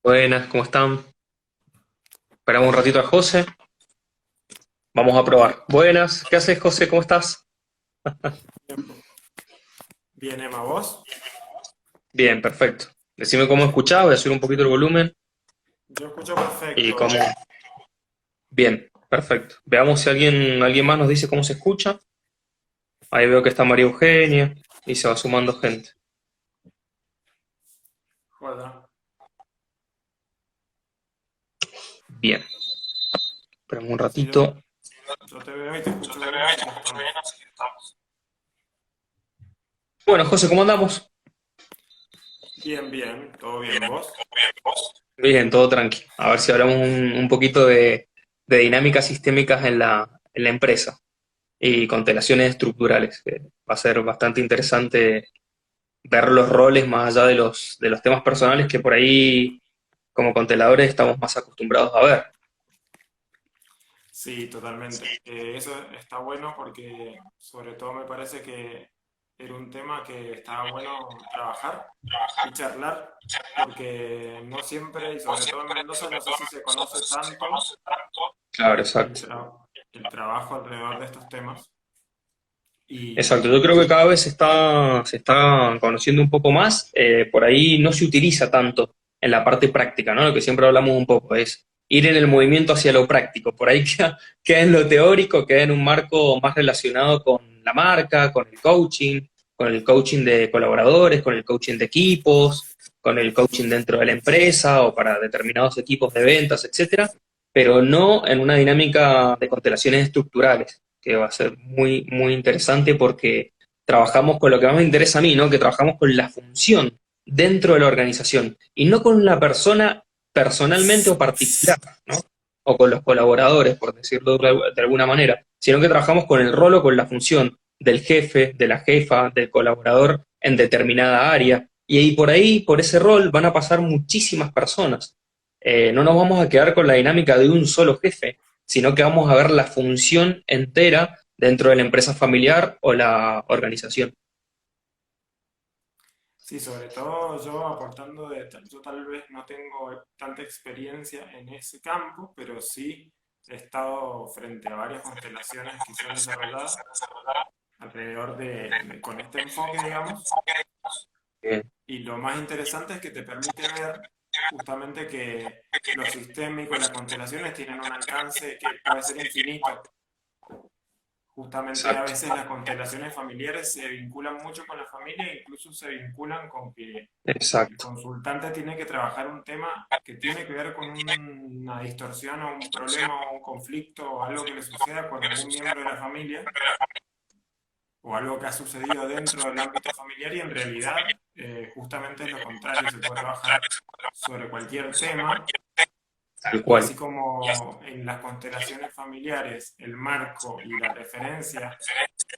Buenas, ¿cómo están? Esperamos un ratito a José. Vamos a probar. Buenas, ¿qué haces, José? ¿Cómo estás? Bien, bien, Emma, ¿vos? Bien, perfecto. Decime cómo escuchás, voy a subir un poquito el volumen Yo escucho y perfecto. cómo. Bien, perfecto. Veamos si alguien más nos dice cómo se escucha. Ahí veo que está María Eugenia y se va sumando gente. Joder. Bien, esperamos un Sí, yo, ratito. yo te veo y te escucho bien, así que estamos. Bueno, José, ¿cómo andamos? Bien, bien, todo bien, ¿vos? Bien, todo tranqui. A ver si hablamos un poquito de dinámicas sistémicas en la empresa y constelaciones estructurales, que va a ser bastante interesante ver los roles más allá de los temas personales que por ahí como consteladores estamos más acostumbrados a ver. Sí, totalmente. Eso está bueno porque sobre todo me parece que era un tema que estaba bueno trabajar y charlar, porque no siempre, y sobre todo en Mendoza, no sé si se conoce tanto Claro, el, exacto. el trabajo alrededor de estos temas. Exacto, yo Y creo que cada vez se está conociendo un poco más, por ahí no se utiliza tanto en la parte práctica, ¿no? Lo que siempre hablamos un poco es ir en el movimiento hacia lo práctico, por ahí queda en lo teórico, queda en un marco más relacionado con la marca, con el coaching de colaboradores, con el coaching de equipos, con el coaching dentro de la empresa o para determinados equipos de ventas, etcétera, pero no en una dinámica de constelaciones estructurales que va a ser muy, muy interesante porque trabajamos con lo que más me interesa a mí, ¿no? Que trabajamos con la función dentro de la organización y no con la persona personalmente o particular, ¿no? O con los colaboradores, por decirlo de alguna manera, sino que trabajamos con el rol o con la función del jefe, de la jefa, del colaborador en determinada área. Y ahí por ahí, por ese rol, van a pasar muchísimas personas. No nos vamos a quedar con la dinámica de un solo jefe, sino que vamos a ver la función entera dentro de la empresa familiar o la organización. sí, sobre todo yo aportando yo tal vez no tengo tanta experiencia en ese campo, pero sí he estado frente a varias constelaciones que se han desarrollado alrededor con este enfoque, digamos, Bien, y lo más interesante es que te permite ver justamente que lo sistémico y las constelaciones tienen un alcance que puede ser infinito. Justamente a exacto, veces las constelaciones familiares se vinculan mucho con la familia e incluso se vinculan con que el exacto. consultante tiene que trabajar un tema que tiene que ver con una distorsión o un problema o un conflicto o algo que le suceda con algún miembro de la familia o algo que ha sucedido dentro del ámbito familiar y en realidad justamente es lo contrario, se puede trabajar sobre cualquier tema Tal y cual. así como en las constelaciones familiares el marco y la referencia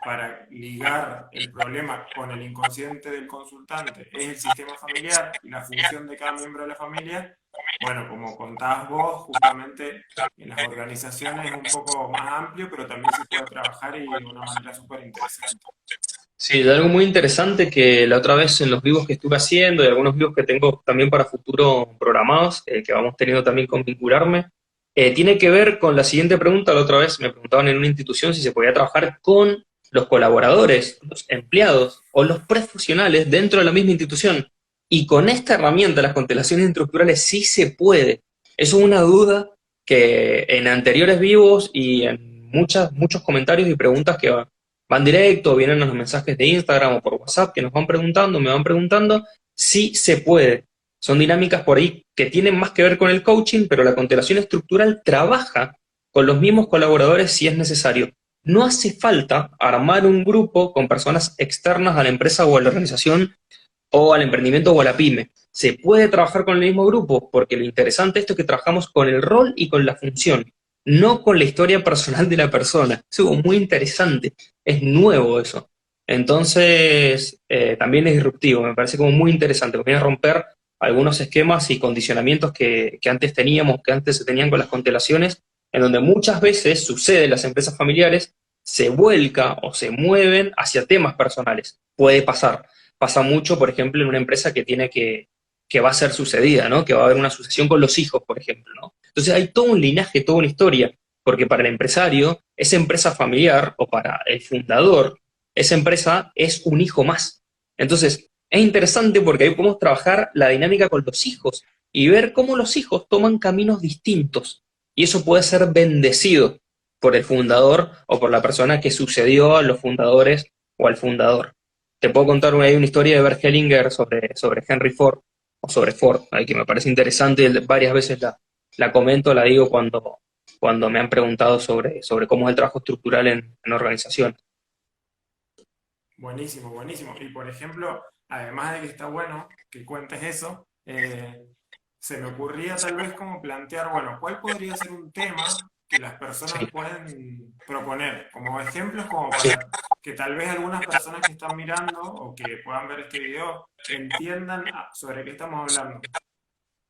para ligar el problema con el inconsciente del consultante es el sistema familiar y la función de cada miembro de la familia, bueno, como contabas vos, justamente en las organizaciones es un poco más amplio, pero también se puede trabajar y de una manera súper interesante. Sí, de algo muy interesante que la otra vez en los vivos que estuve haciendo y algunos vivos que tengo también para futuro programados, que vamos teniendo también con vincularme, tiene que ver con la siguiente pregunta. La otra vez me preguntaban en una institución si se podía trabajar con los colaboradores, los empleados o los profesionales dentro de la misma institución. Y con esta herramienta, las constelaciones estructurales, sí se puede. Eso es una duda que en anteriores vivos y en muchos comentarios y preguntas que van directo, vienen los mensajes de Instagram o por WhatsApp que nos van preguntando, me van preguntando, sí se puede. Son dinámicas por ahí que tienen más que ver con el coaching, pero la constelación estructural trabaja con los mismos colaboradores si es necesario. No hace falta armar un grupo con personas externas a la empresa o a la organización o al emprendimiento o a la pyme. Se puede trabajar con el mismo grupo porque lo interesante de esto es que trabajamos con el rol y con la función, no con la historia personal de la persona. Es algo muy interesante, es nuevo eso. Entonces, también es disruptivo, me parece como muy interesante, porque viene a romper algunos esquemas y condicionamientos que antes teníamos, que antes se tenían con las constelaciones, en donde muchas veces sucede en las empresas familiares, se vuelca o se mueven hacia temas personales. Puede pasar. Pasa mucho, por ejemplo, en una empresa que tiene que que va a ser sucedida, ¿no? Que va a haber una sucesión con los hijos, por ejemplo, ¿no? Entonces hay todo un linaje, toda una historia, porque para el empresario, esa empresa familiar, o para el fundador, esa empresa es un hijo más. Entonces, es interesante porque ahí podemos trabajar la dinámica con los hijos y ver cómo los hijos toman caminos distintos. Y eso puede ser bendecido por el fundador o por la persona que sucedió a los fundadores o al fundador. Te puedo contar hay una historia de Bert Hellinger sobre Henry Ford, o sobre Ford, ahí que me parece interesante, varias veces la comento, la digo cuando me han preguntado sobre cómo es el trabajo estructural en organizaciones. Buenísimo, buenísimo. Y por ejemplo, además de que está bueno que cuentes eso, se me ocurría tal vez como plantear, bueno, ¿cuál podría ser un tema que las personas Sí, pueden proponer como ejemplos como sí. para que tal vez algunas personas que están mirando o que puedan ver este video entiendan sobre qué estamos hablando?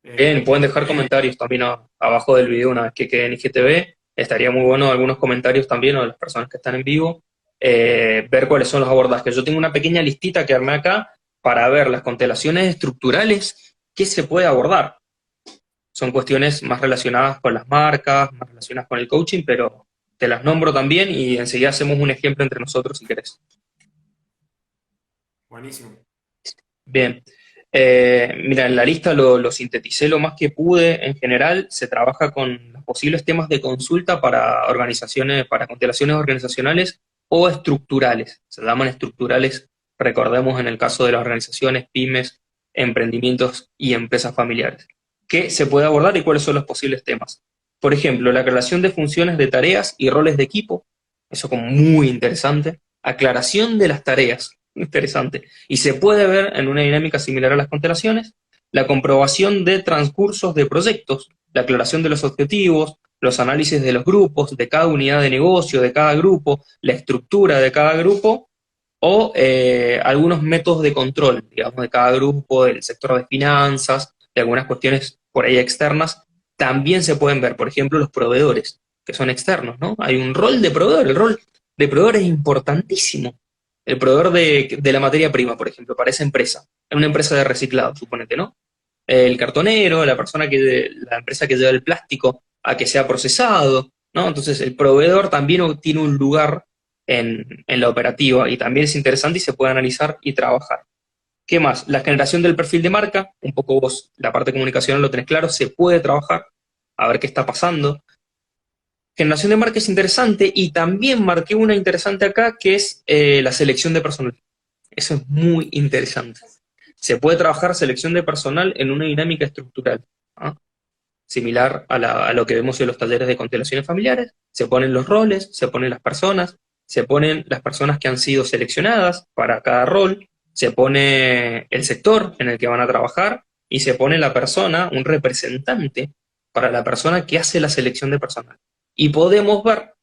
Bien, Eh, pueden dejar comentarios también abajo del video una vez que quede en IGTV. Estaría muy bueno algunos comentarios también, o de las personas que están en vivo, ver cuáles son los abordajes. Yo tengo una pequeña listita que armé acá para ver las constelaciones estructurales que se puede abordar. Son cuestiones más relacionadas con las marcas, más relacionadas con el coaching, pero te las nombro también y enseguida hacemos un ejemplo entre nosotros si querés. buenísimo. Bien. Mira, en la lista lo sinteticé lo más que pude. En general, se trabaja con los posibles temas de consulta para organizaciones, para constelaciones organizacionales o estructurales. Se llaman estructurales, recordemos en el caso de las organizaciones, pymes, emprendimientos y empresas familiares. ¿Qué se puede abordar y cuáles son los posibles temas? Por ejemplo, la aclaración de funciones de tareas y roles de equipo. Eso como muy interesante. Aclaración de las tareas. Interesante. Y se puede ver en una dinámica similar a las constelaciones, la comprobación de transcursos de proyectos, la aclaración de los objetivos, los análisis de los grupos, de cada unidad de negocio, de cada grupo, la estructura de cada grupo, o algunos métodos de control, digamos, de cada grupo, del sector de finanzas, de algunas cuestiones por ahí externas, también se pueden ver, por ejemplo, los proveedores, que son externos, ¿no? Hay un rol de proveedor, el rol de proveedor es importantísimo. El proveedor de la materia prima, por ejemplo, para esa empresa, en una empresa de reciclado, suponete, ¿no? El cartonero, la empresa que lleva el plástico a que sea procesado, ¿no? Entonces el proveedor también tiene un lugar en la operativa y también es interesante y se puede analizar y trabajar. ¿Qué más? La generación del perfil de marca, un poco vos, la parte de comunicación lo tenés claro, se puede trabajar, a ver qué está pasando. Generación de marca es interesante y también marqué una interesante acá que es la selección de personal. Eso es muy interesante. Se puede trabajar selección de personal en una dinámica estructural, ¿ah? Similar a lo que vemos en los talleres de constelaciones familiares. Se ponen los roles, se ponen se ponen las personas que han sido seleccionadas para cada rol, se pone el sector en el que van a trabajar y se pone la persona, un representante para la persona que hace la selección de personal. Y podemos ver,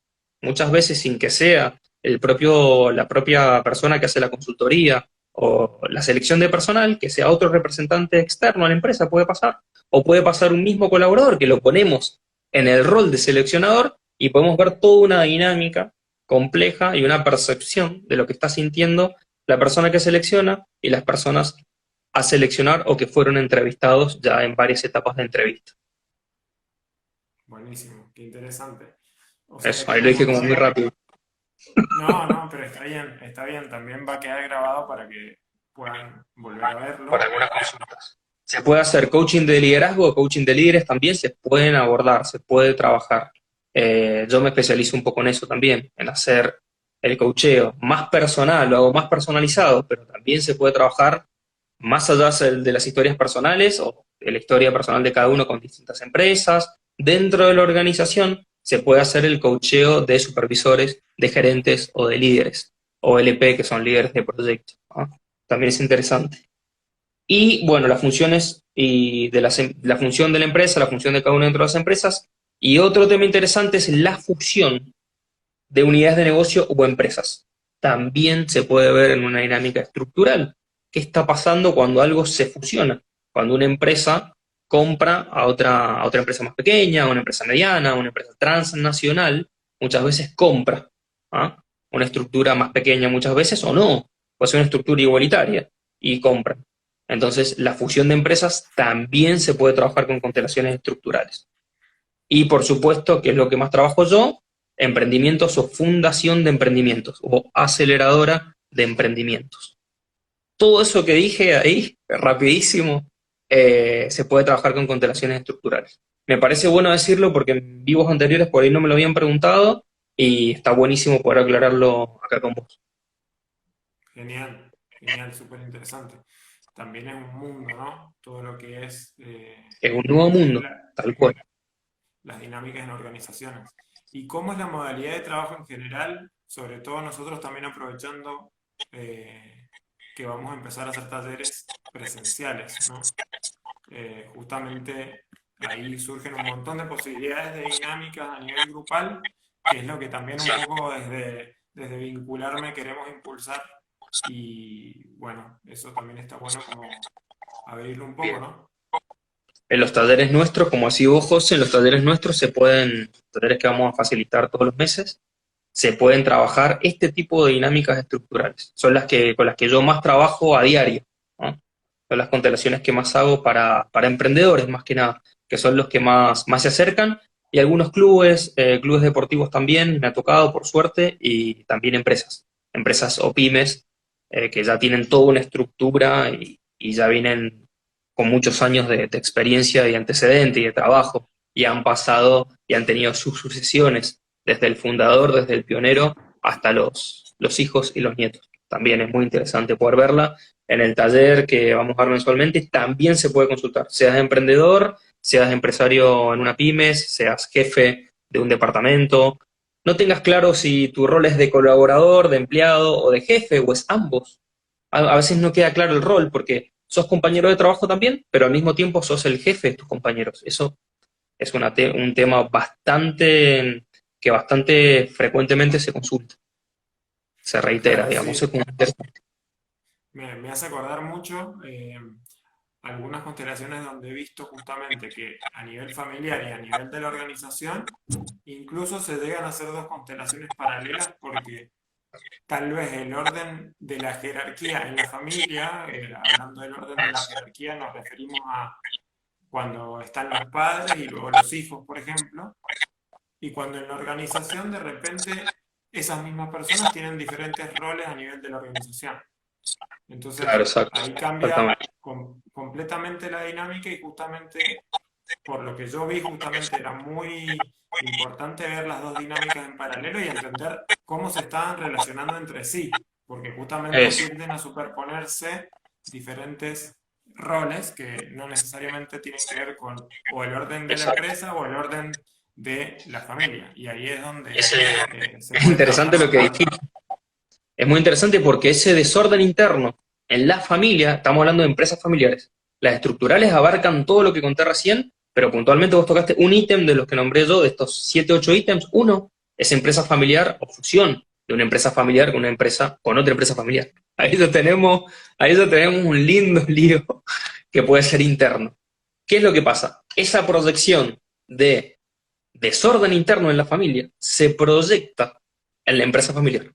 muchas veces sin que sea la propia persona que hace la consultoría o la selección de personal, que sea otro representante externo a la empresa, puede pasar, o puede pasar un mismo colaborador que lo ponemos en el rol de seleccionador y podemos ver toda una dinámica compleja y una percepción de lo que está sintiendo la persona que selecciona y las personas a seleccionar o que fueron entrevistados ya en varias etapas de entrevista. Buenísimo, qué interesante. O sea Eso, que ahí lo como dije como muy que... rápido. No, no, pero está bien, está bien. También va a quedar grabado para que puedan volver a Para verlo. algunas consultas. Se puede hacer coaching de liderazgo, coaching de líderes también se pueden abordar, se puede trabajar. Yo me especializo un poco en eso también, en hacer el coacheo más personal, lo hago más personalizado, pero también se puede trabajar más allá de las historias personales o de la historia personal de cada uno con distintas empresas. Dentro de la organización se puede hacer el coacheo de supervisores, de gerentes o de líderes, o LP, que son líderes de proyecto, ¿no? También es interesante. Y bueno, las funciones y la función de la empresa, la función de cada una dentro de las empresas. Y otro tema interesante es la fusión de unidades de negocio o empresas. También se puede ver en una dinámica estructural. ¿Qué está pasando cuando algo se fusiona? Cuando una empresa compra a otra empresa más pequeña, a una empresa mediana, a una empresa transnacional, muchas veces compra, ¿ah? Una estructura más pequeña muchas veces o no, puede ser una estructura igualitaria y compra. Entonces, la fusión de empresas también se puede trabajar con constelaciones estructurales. Y por supuesto, que es lo que más trabajo yo, emprendimientos o fundación de emprendimientos o aceleradora de emprendimientos. Todo eso que dije ahí, rapidísimo, se puede trabajar con constelaciones estructurales. Me parece bueno decirlo porque en vivos anteriores por ahí no me lo habían preguntado y está buenísimo poder aclararlo acá con vos. Genial, genial, súper interesante. También es un mundo, ¿no? Todo lo que es Es un nuevo mundo, tal cual. las dinámicas en organizaciones. ¿Y cómo es la modalidad de trabajo en general? Sobre todo nosotros también aprovechando que vamos a empezar a hacer talleres presenciales, ¿no? Justamente ahí surgen un montón de posibilidades de dinámicas a nivel grupal, que es lo que también un poco desde vincularme queremos impulsar. Y bueno, eso también está bueno como abrirlo un poco, Bien. ¿no? En los talleres nuestros, como así vos, José, en los talleres nuestros talleres que vamos a facilitar todos los meses, se pueden trabajar este tipo de dinámicas estructurales. Son con las que yo más trabajo a diario, ¿no? Son las constelaciones que más hago para emprendedores, más que nada, que son los que más se acercan, y algunos clubes, clubes deportivos también, me ha tocado, por suerte, y también empresas o pymes, que ya tienen toda una estructura y ya vienen con muchos años de experiencia y antecedente y de trabajo, y han pasado y han tenido sus sucesiones desde el fundador, desde el pionero, hasta los hijos y los nietos. También es muy interesante poder verla. En el taller que vamos a dar mensualmente también se puede consultar, seas emprendedor, seas empresario en una pymes, seas jefe de un departamento, no tengas claro si tu rol es de colaborador, de empleado o de jefe, o es ambos. A veces no queda claro el rol porque sos compañero de trabajo también, pero al mismo tiempo sos el jefe de tus compañeros. Eso es un tema que bastante frecuentemente se consulta, se reitera, Claro, digamos. sí. Me hace acordar mucho algunas constelaciones donde he visto justamente que a nivel familiar y a nivel de la organización, incluso se llegan a hacer dos constelaciones paralelas porque tal vez el orden de la jerarquía en la familia, hablando del orden de la jerarquía, nos referimos a cuando están los padres y luego los hijos, por ejemplo, y cuando en la organización de repente esas mismas personas tienen diferentes roles a nivel de la organización. Claro, Entonces exacto, ahí cambia exactamente. completamente la dinámica y justamente por lo que yo vi, justamente era muy importante ver las dos dinámicas en paralelo y entender cómo se estaban relacionando entre sí, porque justamente Eso, tienden a superponerse diferentes roles que no necesariamente tienen que ver con o el orden de la exacto. empresa o el orden de la familia. Y ahí es donde Ese- se es puede interesante trabajar lo que bastante. dijiste. Es muy interesante porque ese desorden interno en la familia, estamos hablando de empresas familiares, las estructurales abarcan todo lo que conté recién, pero puntualmente vos tocaste un ítem de los que nombré yo, de estos 7 8 ítems. Uno es empresa familiar o fusión de una empresa familiar con una empresa, con otra empresa familiar. Ahí ya tenemos un lindo lío que puede ser interno. ¿Qué es lo que pasa? Esa proyección de desorden interno en la familia se proyecta en la empresa familiar,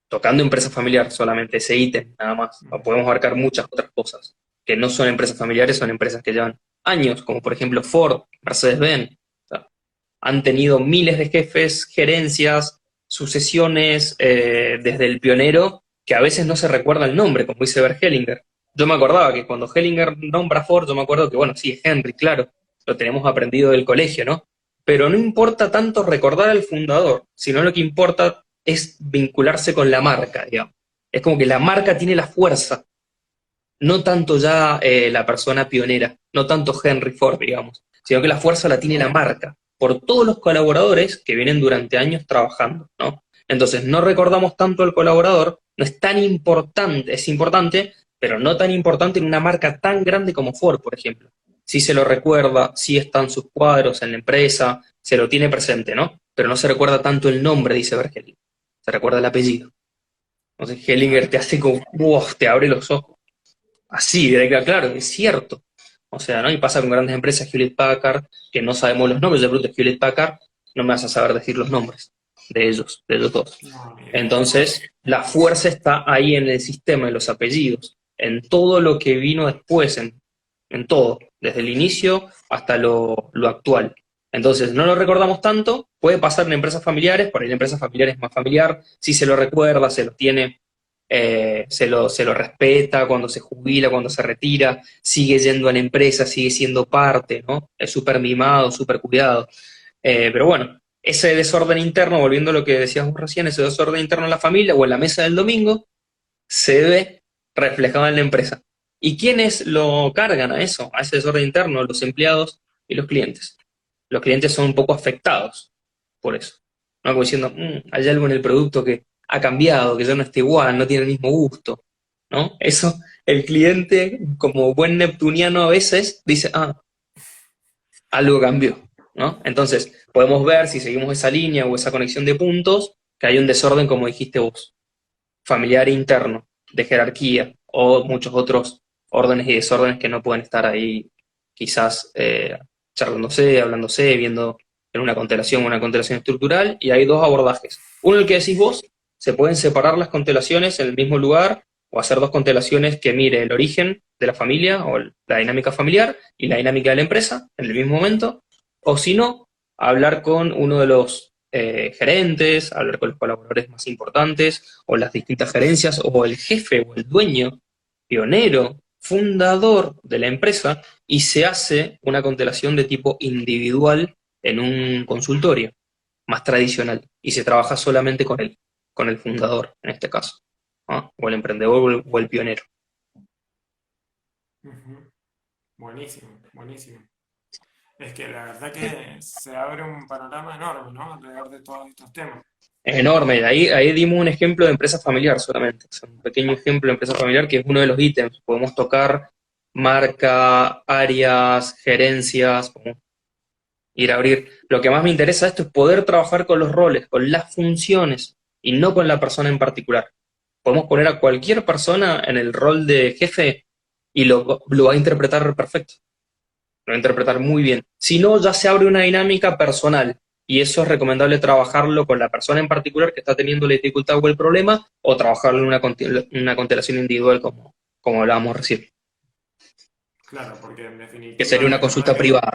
tocando empresa familiar, solamente ese ítem, nada más. O podemos abarcar muchas otras cosas que no son empresas familiares, son empresas que llevan años, como por ejemplo Ford, Mercedes-Benz. O sea, han tenido miles de jefes, gerencias, sucesiones, desde el pionero, que a veces no se recuerda el nombre, como dice Bert Hellinger. Yo me acordaba que cuando Hellinger nombra Ford, yo me acuerdo que, bueno, sí, es Henry, claro, lo tenemos aprendido del colegio, ¿no? Pero no importa tanto recordar al fundador, sino lo que importa es vincularse con la marca, digamos. Es como que la marca tiene la fuerza, no tanto ya la persona pionera, no tanto Henry Ford, digamos, sino que la fuerza la tiene la marca, por todos los colaboradores que vienen durante años trabajando, ¿no? Entonces, no recordamos tanto al colaborador, no es tan importante, es importante, pero no tan importante en una marca tan grande como Ford, por ejemplo. Sí se lo recuerda, sí están sus cuadros en la empresa, se lo tiene presente, ¿no? Pero no se recuerda tanto el nombre, dice Bergeli, se recuerda el apellido. Entonces Hellinger Claro. te hace como, ¡wow! Te abre los ojos. Así, claro, es cierto. O sea, ¿no? Y pasa con grandes empresas, Hewlett Packard, que no sabemos los nombres. Yo pregunto Hewlett Packard, no me vas a saber decir los nombres de ellos dos. No, ni idea. Entonces, la fuerza está ahí en el sistema, en los apellidos. en todo lo que vino después, en todo, desde el inicio hasta lo actual. Entonces, no lo recordamos tanto, puede pasar en empresas familiares, por ahí en empresas familiares es más familiar, si se lo recuerda, se lo tiene, se lo respeta cuando se jubila, cuando se retira, sigue yendo a la empresa, sigue siendo parte, ¿no? Es súper mimado, súper cuidado. Pero bueno, ese desorden interno, volviendo a lo que decías vos recién, ese desorden interno en la familia o en la mesa del domingo, se ve reflejado en la empresa. ¿Y quiénes lo cargan a eso, a ese desorden interno? Los empleados y los clientes. Los clientes son un poco afectados por eso, ¿no? Como diciendo, hay algo en el producto que ha cambiado, que ya no está igual, no tiene el mismo gusto, ¿no? Eso, el cliente, como buen neptuniano a veces, dice, algo cambió, ¿no? Entonces, podemos ver, si seguimos esa línea o esa conexión de puntos, que hay un desorden, como dijiste vos, familiar interno, de jerarquía, o muchos otros órdenes y desórdenes que no pueden estar ahí quizás charlándose, hablándose, viendo en una constelación estructural, y hay dos abordajes. Uno, el que decís vos, se pueden separar las constelaciones en el mismo lugar, o hacer dos constelaciones que mire el origen de la familia, o la dinámica familiar, y la dinámica de la empresa, en el mismo momento, o si no, hablar con uno de los gerentes, hablar con los colaboradores más importantes, o las distintas gerencias, o el jefe o el dueño, pionero, fundador de la empresa, y se hace una constelación de tipo individual en un consultorio más tradicional, y se trabaja solamente con el fundador, en este caso, ¿no? O el emprendedor o el pionero. Ujú. Buenísimo, buenísimo. Es que la verdad que se abre un panorama enorme, ¿no? Alrededor de todos estos temas. Es enorme. Ahí dimos un ejemplo de empresa familiar solamente. O sea, un pequeño ejemplo de empresa familiar que es uno de los ítems. Podemos tocar marca, áreas, gerencias, podemos ir a abrir. Lo que más me interesa de esto es poder trabajar con los roles, con las funciones y no con la persona en particular. Podemos poner a cualquier persona en el rol de jefe y lo va a interpretar perfecto. Lo va a interpretar muy bien. Si no, ya se abre una dinámica personal. Y eso es recomendable trabajarlo con la persona en particular que está teniendo la dificultad o el problema, o trabajarlo en una constelación individual como hablábamos recién, Claro, porque en que sería definitiva, una la verdad consulta que, privada.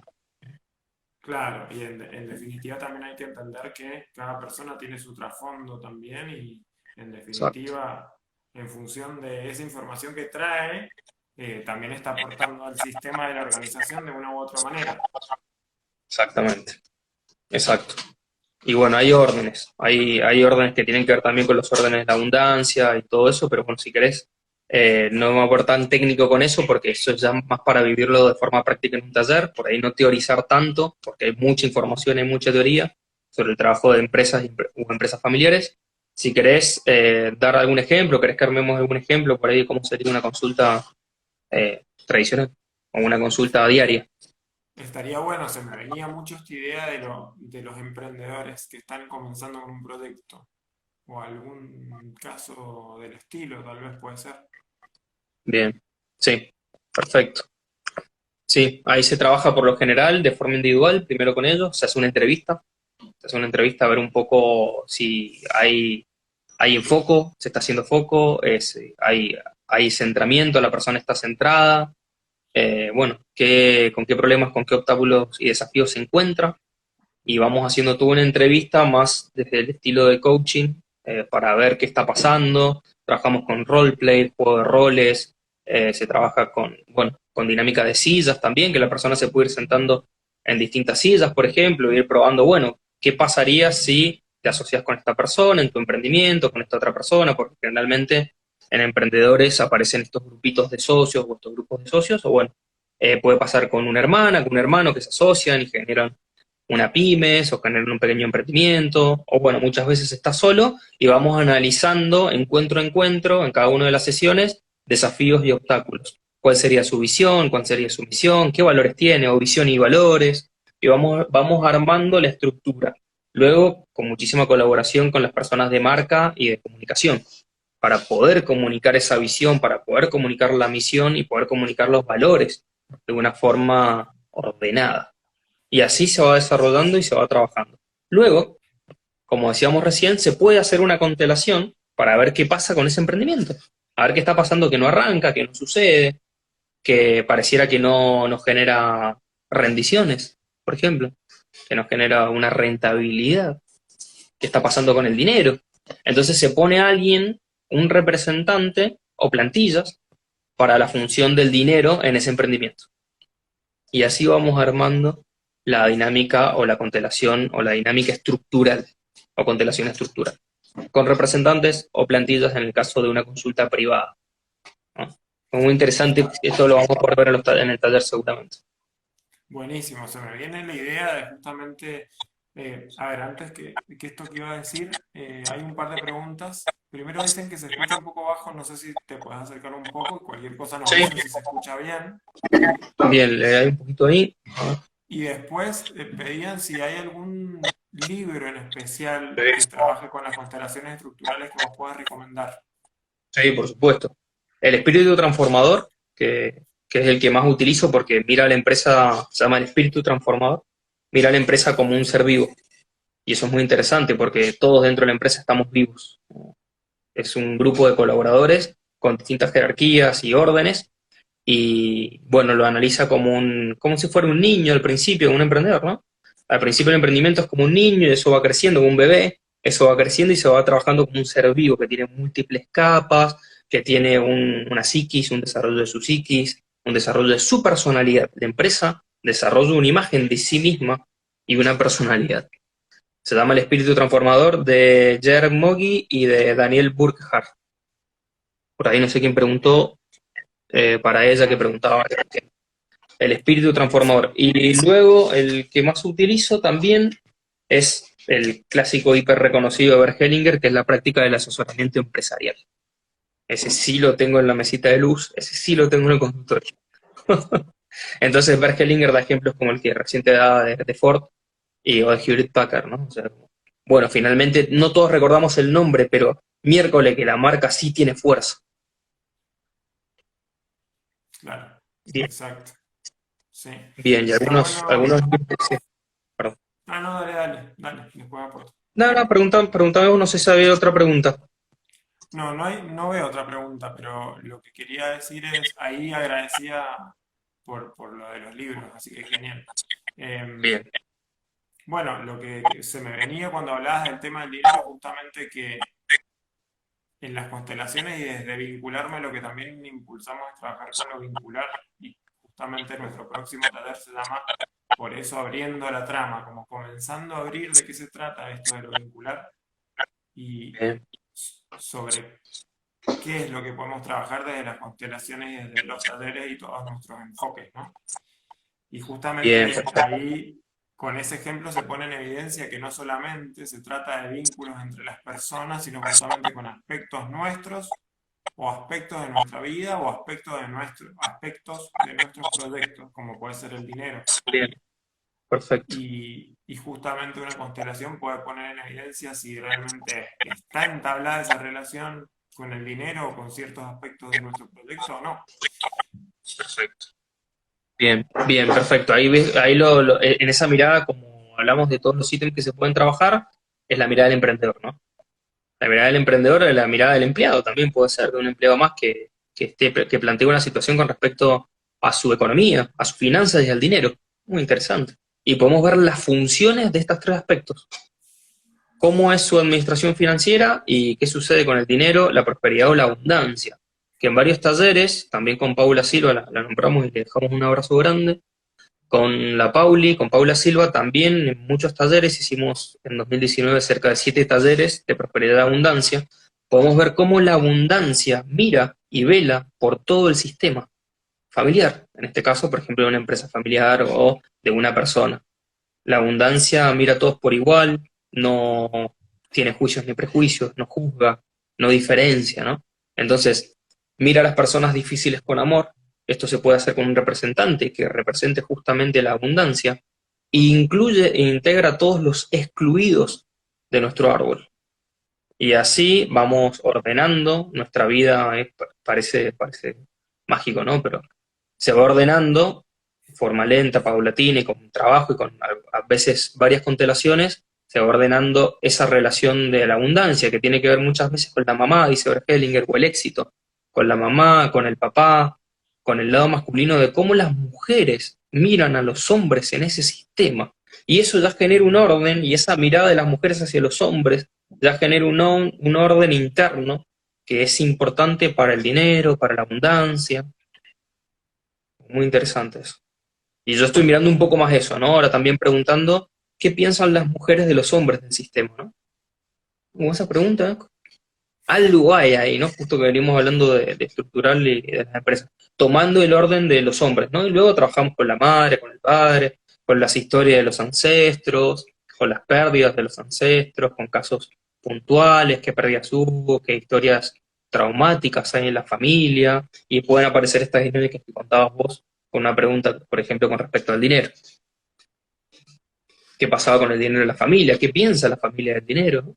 claro, y en definitiva también hay que entender que cada persona tiene su trasfondo también y en Exacto, definitiva, en función de esa información que trae, también está aportando al sistema de la organización de una u otra manera. exactamente, exacto. Y bueno, hay órdenes que tienen que ver también con los órdenes de la abundancia y todo eso, pero bueno, si querés, no me voy a poner tan técnico con eso porque eso es ya más para vivirlo de forma práctica en un taller, por ahí no teorizar tanto, porque hay mucha información y mucha teoría sobre el trabajo de empresas o empresas familiares. Si querés dar algún ejemplo, querés que armemos algún ejemplo por ahí de cómo sería una consulta tradicional o una consulta diaria. Estaría bueno, se me venía mucho esta idea de los emprendedores que están comenzando con un proyecto o algún caso del estilo, tal vez puede ser. Bien, sí, perfecto. Sí, ahí se trabaja por lo general de forma individual, primero con ellos, se hace una entrevista a ver un poco si hay foco, se está haciendo foco, hay centramiento, la persona está centrada, bueno, con qué problemas, con qué obstáculos y desafíos se encuentra, y vamos haciendo toda una entrevista más desde el estilo de coaching para ver qué está pasando. Trabajamos con roleplay, juego de roles, se trabaja bueno, con dinámica de sillas también, que la persona se puede ir sentando en distintas sillas, por ejemplo, y ir probando, bueno, qué pasaría si te asocias con esta persona en tu emprendimiento, con esta otra persona, porque generalmente en emprendedores aparecen estos grupitos de socios o estos grupos de socios, o bueno, puede pasar con una hermana, con un hermano que se asocian y generan una pymes o generar un pequeño emprendimiento, o bueno, muchas veces está solo y vamos analizando encuentro a encuentro en cada una de las sesiones desafíos y obstáculos. ¿Cuál sería su visión? ¿Cuál sería su misión? ¿Qué valores tiene? O visión y valores. Y vamos armando la estructura. Luego, con muchísima colaboración con las personas de marca y de comunicación, para poder comunicar esa visión, para poder comunicar la misión y poder comunicar los valores de una forma ordenada. Y así se va desarrollando y se va trabajando. Luego, como decíamos recién, se puede hacer una constelación para ver qué pasa con ese emprendimiento. A ver qué está pasando que no arranca, que no sucede, que pareciera que no nos genera rendiciones, por ejemplo, que nos genera una rentabilidad. ¿Qué está pasando con el dinero? Entonces se pone alguien, un representante o plantillas para la función del dinero en ese emprendimiento. Y así vamos armando la dinámica o la constelación o la dinámica estructural o constelación estructural, con representantes o plantillas en el caso de una consulta privada, ¿no? Es muy interesante, esto lo vamos a poder ver en el taller seguramente. Buenísimo, se me viene la idea de justamente, a ver, antes que esto que iba a decir, hay un par de preguntas. Primero dicen que se escucha un poco bajo, no sé si te puedes acercar un poco y cualquier cosa nos Sí, avisa si se escucha bien. bien, le hay un poquito ahí. Y después pedían si hay algún libro en especial que trabaje con las constelaciones estructurales que vos puedas recomendar. Sí, por supuesto. El espíritu transformador, que es el que más utilizo porque mira a la empresa, se llama el espíritu transformador, mira a la empresa como un ser vivo. Y eso es muy interesante porque todos dentro de la empresa estamos vivos. Es un grupo de colaboradores con distintas jerarquías y órdenes. Y bueno, lo analiza como si fuera un niño al principio, un emprendedor, ¿no? Al principio el emprendimiento es como un niño y eso va creciendo como un bebé, eso va creciendo y se va trabajando como un ser vivo que tiene múltiples capas, que tiene una psiquis, un desarrollo de su psiquis, un desarrollo de su personalidad. La empresa desarrolla una imagen de sí misma y una personalidad. Se llama El espíritu transformador de Jer Mogi y de Daniel Burkhardt. Por ahí no sé quién preguntó, para ella que preguntaba el espíritu transformador. Y luego el que más utilizo también es el clásico hiper reconocido de Bert Hellinger, que es la práctica del asesoramiento empresarial. Ese sí lo tengo en la mesita de luz, ese sí lo tengo en el consultorio. Entonces Bert Hellinger da ejemplos como el que recién te daba de Ford y o de Hewlett Packard, ¿no? O sea, bueno, finalmente no todos recordamos el nombre, pero miércoles que la marca sí tiene fuerza. Claro, Bien, exacto. Sí. bien, y Está algunos bueno. sí, perdón. Ah, no, dale, después aporto. No, no, preguntame vos, no sé si había otra pregunta. No, no veo otra pregunta, pero lo que quería decir es, ahí agradecía por lo de los libros, así que genial. Bien, Bueno, lo que se me venía cuando hablabas del tema del dinero, justamente que en las constelaciones y desde vincularme, lo que también impulsamos es trabajar con lo vincular, y justamente nuestro próximo taller se llama Por eso abriendo la trama, como comenzando a abrir de qué se trata esto de lo vincular y bien, sobre qué es lo que podemos trabajar desde las constelaciones y desde los talleres y todos nuestros enfoques, ¿no? Y bien, justamente perfecto. ahí, con ese ejemplo, se pone en evidencia que no solamente se trata de vínculos entre las personas, sino justamente con aspectos nuestros, o aspectos de nuestra vida, o aspectos de nuestros proyectos, como puede ser el dinero. Bien, perfecto. Y justamente una constelación puede poner en evidencia si realmente está entablada esa relación con el dinero o con ciertos aspectos de nuestro proyecto o no. Perfecto. Bien, bien, perfecto. Ahí en esa mirada, como hablamos de todos los ítems que se pueden trabajar, es la mirada del emprendedor, ¿no? La mirada del emprendedor es la mirada del empleado, también puede ser, de un empleado más que plantee una situación con respecto a su economía, a sus finanzas y al dinero. Muy interesante. Y podemos ver las funciones de estos tres aspectos. Cómo es su administración financiera y qué sucede con el dinero, la prosperidad o la abundancia. Que en varios talleres, también con Paula Silva, la nombramos y le dejamos un abrazo grande, con Paula Silva también en muchos talleres, hicimos en 2019 cerca de 7 talleres de prosperidad y abundancia. Podemos ver cómo la abundancia mira y vela por todo el sistema familiar, en este caso, por ejemplo, de una empresa familiar o de una persona. La abundancia mira a todos por igual, no tiene juicios ni prejuicios, no juzga, no diferencia, ¿no? Entonces, mira a las personas difíciles con amor. Esto se puede hacer con un representante que represente justamente la abundancia e incluye e integra a todos los excluidos de nuestro árbol. Y así vamos ordenando nuestra vida, parece mágico, ¿no? Pero se va ordenando de forma lenta, paulatina y con trabajo y con a veces varias constelaciones, se va ordenando esa relación de la abundancia que tiene que ver muchas veces con la mamá, dice Bert Hellinger, o el éxito, con la mamá, con el papá, con el lado masculino, de cómo las mujeres miran a los hombres en ese sistema. Y eso ya genera un orden, y esa mirada de las mujeres hacia los hombres ya genera un orden interno que es importante para el dinero, para la abundancia. Muy interesante eso. Y yo estoy mirando un poco más eso, ¿no? Ahora también preguntando qué piensan las mujeres de los hombres del sistema, ¿no? Como esa pregunta, ¿eh? Algo hay ahí, ¿no? Justo que venimos hablando de estructural y de las empresas, tomando el orden de los hombres, ¿no? Y luego trabajamos con la madre, con el padre, con las historias de los ancestros, con las pérdidas de los ancestros, con casos puntuales, qué pérdidas hubo, qué historias traumáticas hay en la familia, y pueden aparecer estas dinámicas que contabas vos con una pregunta, por ejemplo, con respecto al dinero. ¿Qué pasaba con el dinero de la familia? ¿Qué piensa la familia del dinero?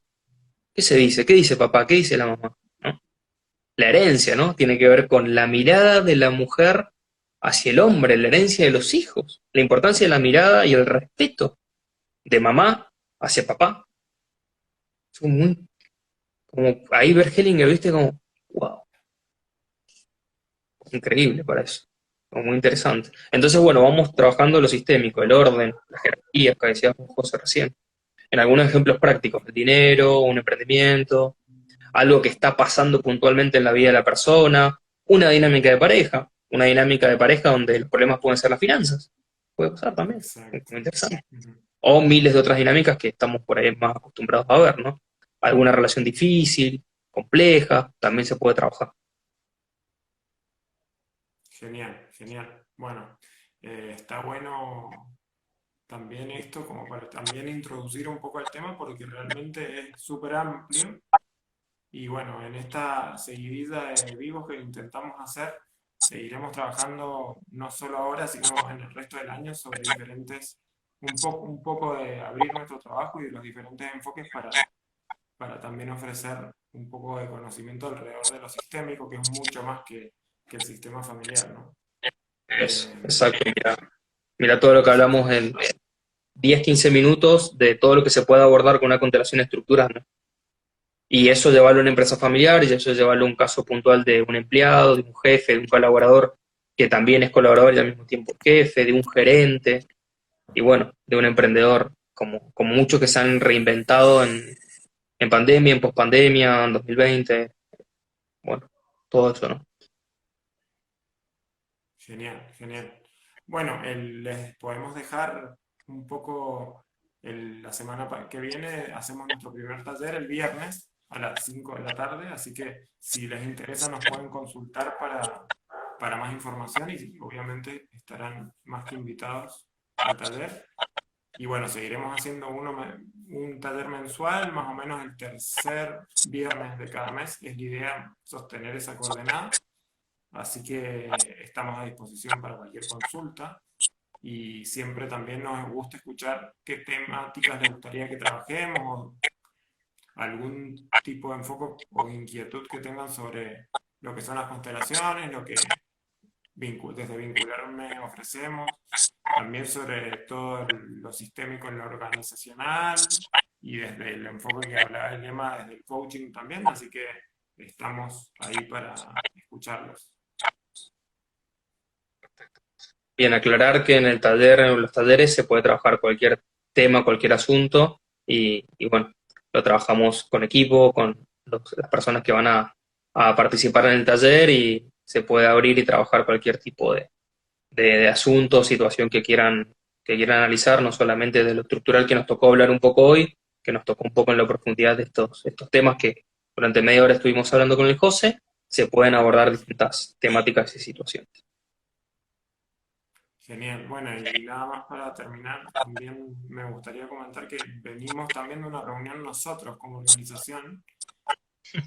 ¿Qué se dice? ¿Qué dice papá? ¿Qué dice la mamá? ¿No? La herencia, ¿no? Tiene que ver con la mirada de la mujer hacia el hombre, la herencia de los hijos, la importancia de la mirada y el respeto de mamá hacia papá. Es como, como ahí ver Hellinger, ¿viste? Como, wow, increíble para eso. Como muy interesante. Entonces, bueno, vamos trabajando lo sistémico, el orden, las jerarquías que decía José recién. En algunos ejemplos prácticos, el dinero, un emprendimiento, algo que está pasando puntualmente en la vida de la persona, una dinámica de pareja donde los problemas pueden ser las finanzas, puede pasar también, Exacto. muy interesante. Ujú. O miles de otras dinámicas que estamos por ahí más acostumbrados a ver, ¿no? Alguna relación difícil, compleja, también se puede trabajar. Genial, genial. Bueno, está bueno también esto como para también introducir un poco el tema porque realmente es súper amplio y bueno, en esta seguidilla de vivos que intentamos hacer, seguiremos trabajando no solo ahora, sino en el resto del año sobre diferentes, un poco de abrir nuestro trabajo y de los diferentes enfoques para también ofrecer un poco de conocimiento alrededor de lo sistémico, que es mucho más que el sistema familiar, ¿no? Eso, Eh, exacto. Mira, mira todo lo que así hablamos que, en 10, 15 minutos de todo lo que se puede abordar con una constelación estructural, ¿no? Y eso llevarlo a una empresa familiar, y eso llevarlo a un caso puntual de un empleado, de un jefe, de un colaborador que también es colaborador y al mismo tiempo jefe, de un gerente, y bueno, de un emprendedor, como muchos que se han reinventado en pandemia, en pospandemia, en 2020, bueno, todo eso, ¿no? genial, genial. Bueno, les podemos dejar un poco la semana que viene, hacemos nuestro primer taller el viernes a las 5 de la tarde, así que si les interesa nos pueden consultar para más información y obviamente estarán más que invitados al taller. Y bueno, seguiremos haciendo un taller mensual, más o menos el tercer viernes de cada mes. Es la idea sostener esa coordenada. Así que estamos a disposición para cualquier consulta. Y siempre también nos gusta escuchar qué temáticas les gustaría que trabajemos o algún tipo de enfoque o inquietud que tengan sobre lo que son las constelaciones, lo que desde Vincularme ofrecemos, también sobre todo lo sistémico en lo organizacional y desde el enfoque que hablaba el lema, desde el coaching también, así que estamos ahí para escucharlos. Bien, aclarar que en el taller, en los talleres se puede trabajar cualquier tema, cualquier asunto, y bueno, lo trabajamos con equipo, con las personas que van a participar en el taller, y se puede abrir y trabajar cualquier tipo de asunto, situación que quieran analizar, no solamente de lo estructural que nos tocó hablar un poco hoy, que nos tocó un poco en la profundidad de estos temas que durante media hora estuvimos hablando con el José, se pueden abordar distintas temáticas y situaciones. Genial. Bueno, y nada más para terminar, también me gustaría comentar que venimos también de una reunión nosotros como organización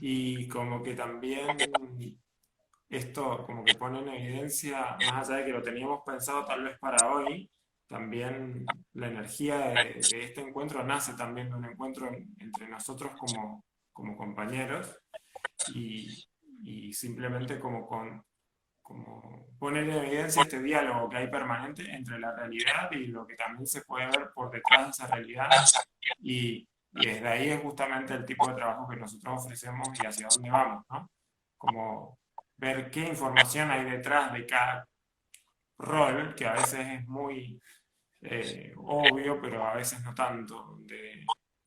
y como que también esto como que pone en evidencia, más allá de que lo teníamos pensado tal vez para hoy, también la energía de este encuentro nace también de un encuentro entre nosotros como compañeros y, y simplemente como poner en evidencia este diálogo que hay permanente entre la realidad y lo que también se puede ver por detrás de esa realidad y desde ahí es justamente el tipo de trabajo que nosotros ofrecemos y hacia dónde vamos, ¿no? Como ver qué información hay detrás de cada rol, que a veces es muy obvio, pero a veces no tanto,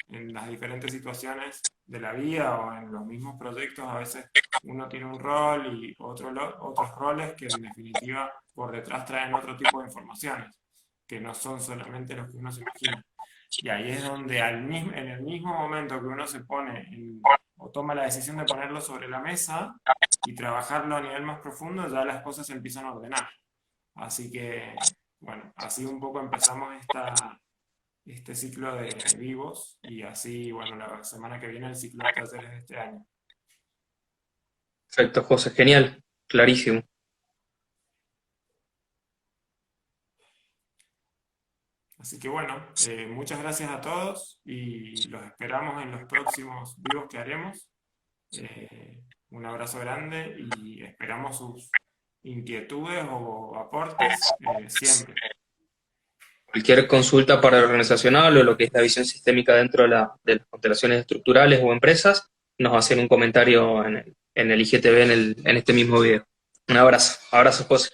en las diferentes situaciones de la vida o en los mismos proyectos, a veces uno tiene un rol y otros roles que en definitiva por detrás traen otro tipo de informaciones, que no son solamente los que uno se imagina. Y ahí es donde en el mismo momento que uno se pone o toma la decisión de ponerlo sobre la mesa y trabajarlo a nivel más profundo, ya las cosas se empiezan a ordenar. Así que, bueno, así un poco empezamos este ciclo de vivos y así, bueno, la semana que viene el ciclo de talleres de este año. Perfecto, José, genial, clarísimo. Así que bueno, muchas gracias a todos y los esperamos en los próximos vivos que haremos. Un abrazo grande y esperamos sus inquietudes o aportes siempre. Cualquier consulta para el organizacional o lo que es la visión sistémica dentro de las constelaciones estructurales o empresas, nos hacen un comentario en el IGTV en este mismo video. Un abrazo. Abrazo, José.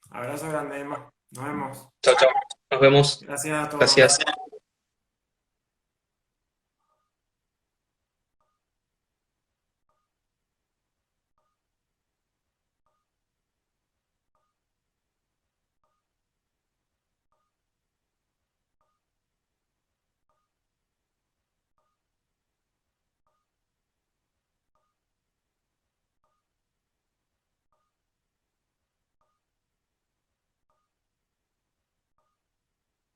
Abrazo grande, Emma. Nos vemos. Chao, chao. Nos vemos. Gracias a todos. Gracias.